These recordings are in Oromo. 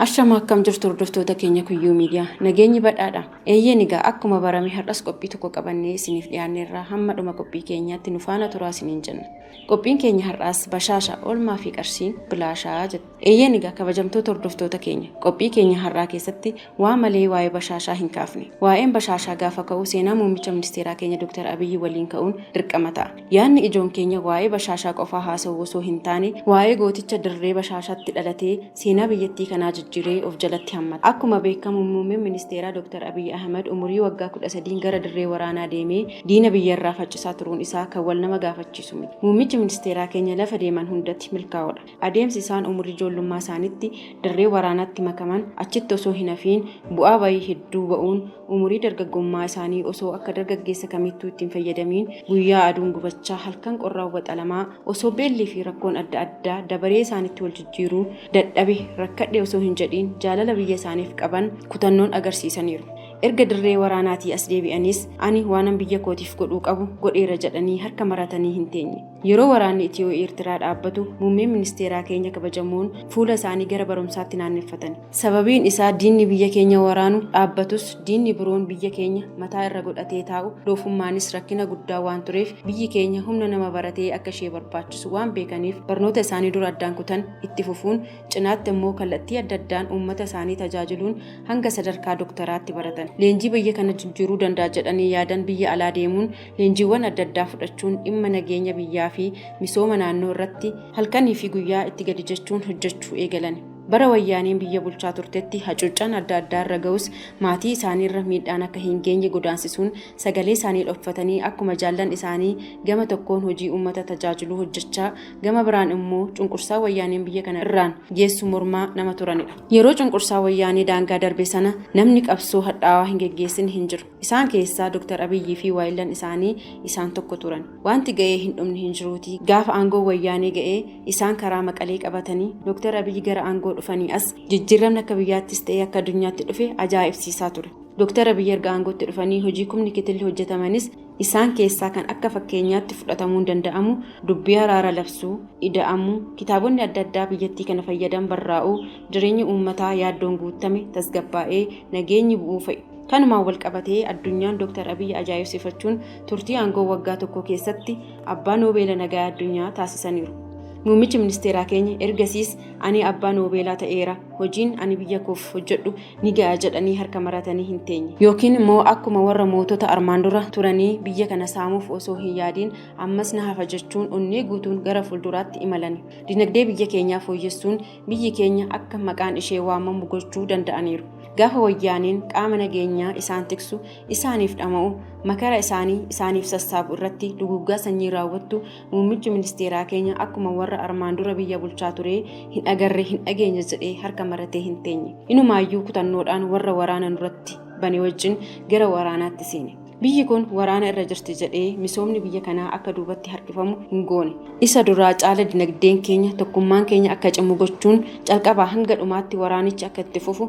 Ashama akkam jirtu hordoftoota keenya Kuyyuu Miidiyaa nageenyi badhaadha. Eeyyeen egaa akkuma barame har'as qophii tokko qabannee isiniif dhiyaanneerra hamma dhuma qophii keenyaatti nu faana turaa isiniin jenna. Qophiin keenya har'as bashaasha oolmaa fi qarshiin bilaashaa jedha. Eeyyeen egaa kabajamtoota hordoftoota keenya qophii keenya har'aa keessatti waa malee waa'ee bashaashaa hin kaafne. Waa'een bashaashaa gaafa ka'u seenaa muummicha ministeeraa keenya Dr. Abiyyi waliin ka'uun dirqama ta'a. Yaadni ijoon keenya waa'ee bashaashaa qofaa haasa'uu osoo hin taane waa'ee gooticha dirree bashaashaatti dhalatee seenaa biyyattii kanaa jijjiiree of jalatti hammata. Akkuma beekamu muummeen ministeeraa Dr. Abiyyi Ahmed umurii waggaa 13 gara dirree waraanaa deemee diina biyyarraa faccisaa turuun isaa kan wal nama gaafachiisu miti. Muummichi ministeeraa keenya lafa deeman hundatti milkaa'oodha. Adeemsi isaan umurii ijoollummaa isaaniitti dirree waraanaatti makaman achitti osoo hin hafiin bu'aa bayii hedduu ba'uun umurii dargaggummaa isaanii osoo akka dargaggeessa kamittuu ittiin fayyadamiin guyyaa aduun gubachaa halkan qorraa waxalamaa osoo beellii fi rakkoon adda addaa dabaree isaanitti wal jijjiiruu dadhabe rakkadhe osoo hin jedhiin jaalala biyya isaaniif qaban kutannoon agarsiisaniiru. Erga dirree waraanaatii as deebi'anis ani waanan biyya kootiif godhuu qabu godheera jedhanii harka maratanii hin teenye. Yeroo waraanni Itiyoo Eertiraa dhaabbatu muummeen ministeeraa keenya kabajamoon fuula isaanii gara barumsaatti naanneffatan. Sababiin isaa diinni biyya keenya waraanu dhaabbatus diinni biroon biyya keenya mataa irra godhatee taa'u doofummaanis rakkina guddaa waan tureef biyyi keenya humna nama baratee akka ishee barbaachisu waan beekaniif barnoota isaanii dura addaan kutan itti fufuun cinaatti immoo kallattii adda addaan uummata isaanii tajaajiluun hanga sadarkaa doktaraatti baratan. Leenjii biyya kana jijjiiruu danda'a jedhanii yaadan biyya alaa deemuun leenjiiwwan adda addaa fudhachuun dhimma nageenya biyyaa fi misooma naannoo irratti halkanii fi guyyaa itti gadi jechuun hojjechuu eegalan. Bara wayyaaniin biyya bulchaa turtetti hacuuccaan adda addaa irra ga'us maatii isaaniirra miidhaan akka hin geenye godaansisuun sagalee isaanii dhokfatanii akkuma jaallan isaanii gama tokkoon hojii uummata tajaajiluu hojjechaa gama biraan immoo cunqursaa wayyaaniin biyya kana irraan geessu mormaa nama turanidha. Yeroo cunqursaa wayyaanii daangaa darbe sana namni qabsoo hadhaawaa hin geggeessin hin jiru. Isaan keessaa Dr. Abiyyi fi waayillan isaanii isaan tokko turan. Wanti ga'ee hin dhumne hin jiruuti. Gaafa aangoo wayyaanii ga'ee isaan karaa maqalee qabatanii Dr. Abiyyi gara aangoo dhufanii as jijjiiramni akka biyyaattis ta'ee akka addunyaatti dhufe ajaa'ibsiisaa ture. Dr. Abiyyi erga aangootti dhufanii hojii kumni kitilli hojjetamanis isaan keessaa kan akka fakkeenyaatti fudhatamuu danda'amu dubbii araara labsuu, ida'amuu, kitaabonni adda addaa biyyattii kana fayyadan barraa'uu, jireenyi uummataa yaaddoon guutame tasgabbaa'ee nageenyi bu'uu fa'i. Kanumaan wal qabatee addunyaan Dr. Abiyyi ajaa'ibsiifachuun turtii aangoo waggaa tokko keessatti abbaa noobeela nagaa addunyaa taasisaniiru. Muummichi ministeeraa keenya ergasiis ani abbaa noobeelaa ta'eera hojiin ani biyya koof hojjedhu ni ga'a jedhanii harka maratanii hin teenye. Yookiin immoo akkuma warra mootota armaan dura turanii biyya kana saamuuf osoo hin yaadiin ammas na hafa jechuun onnee guutuun gara fuulduraatti imalan. Dinagdee biyya keenyaa fooyyessuun biyyi keenya akka maqaan ishee waamamu gochuu danda'aniiru. Gaafa wayyaaniin qaama nageenyaa isaan tiksu isaaniif dhama'u makara isaaniif sassaabu irratti duguggaa sanyii raawwattu muummichi ministeeraa keenya akkuma warra armaan dura biyya bulchaa ture hin agarre hin dhageenye jedhee harka maratee hin teenye. Inumaayyuu kutannoodhaan warra waraana nurratti bane wajjin gara waraanaatti seene. Biyyi kun waraana irra jirti jedhee misoomni biyya kanaa akka duubatti harkifamu hin goone. Isa duraa caala dinagdeen keenya tokkummaan keenya akka cimu gochuun calqabaa hanga dhumaatti waraanichi akka itti fufu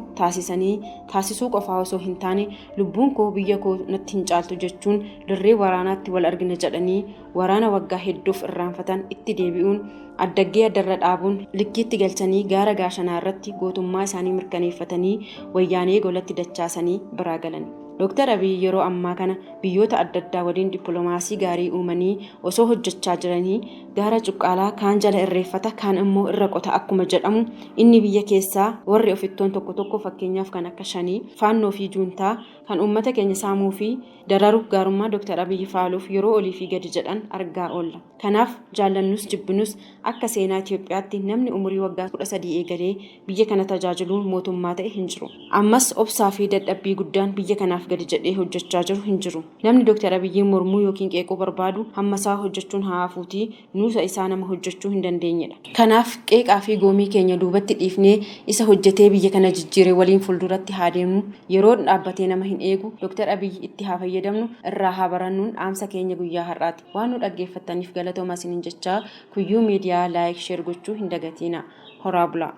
taasisuu qofaa osoo hin taane lubbuun koo biyya koo natti hin caaltu jechuun dirree waraanaatti wal argina jedhanii waraana waggaa hedduuf irraanfatan itti deebi'uun addaggee addarra dhaabuun likkiitti galchanii gaara gaashanaa irratti gootummaa isaanii mirkaneeffatanii wayyaanee golatti dachaasanii biraa galan. Dr. Abiyyi yeroo ammaa kana biyyoota adda addaa waliin dippiloomaasii gaarii uumanii osoo hojjechaa jiranii gaara cuqqaalaa kaan jala irreeffata kaan immoo irra qota akkuma jedhamu inni biyya keessaa warri ofittoon tokko tokko fakkeenyaaf kan akka shanii faannoo fi juuntaa kan uummata keenya saamuu fi dararu gaarummaa Dr. Abiyyi faaluuf yeroo olii fi gadi jedhan argaa oolla. Kanaaf jaallannus jibbinus akka seenaa Itoophiyaatti namni umurii waggaa 13 eegalee biyya kana tajaajiluun mootummaa ta'e hin jiru. Ammas obsaa fi dadhabbii guddaan biyya kanaaf gadi jedhee hojjechaa jiru hin jiru. Namni Dr. Abiyyi mormuu yookiin qeequu barbaadu hammasaa hojjechuun haafuutii nuusa isaa nama hojjechuu hin dandeenyedha. Kanaaf qeeqaa fi goomii keenya duubatti dhiifnee isa hojjetee biyya kana jijjiiree waliin fuulduratti haa deemnu. Yeroo dhaabbatee nama hin eegu Dr. Abiyyi itti haa fayyadamnu irraa haa barannuun dhaamsa keenya guyyaa har'aati. Waan nu dhaggeeffattaniif galatoomaa isiniin jechaa Kuyyuu Miidiyaa laayik sheer gochuu hin dagatinaa. Horaa bulaa.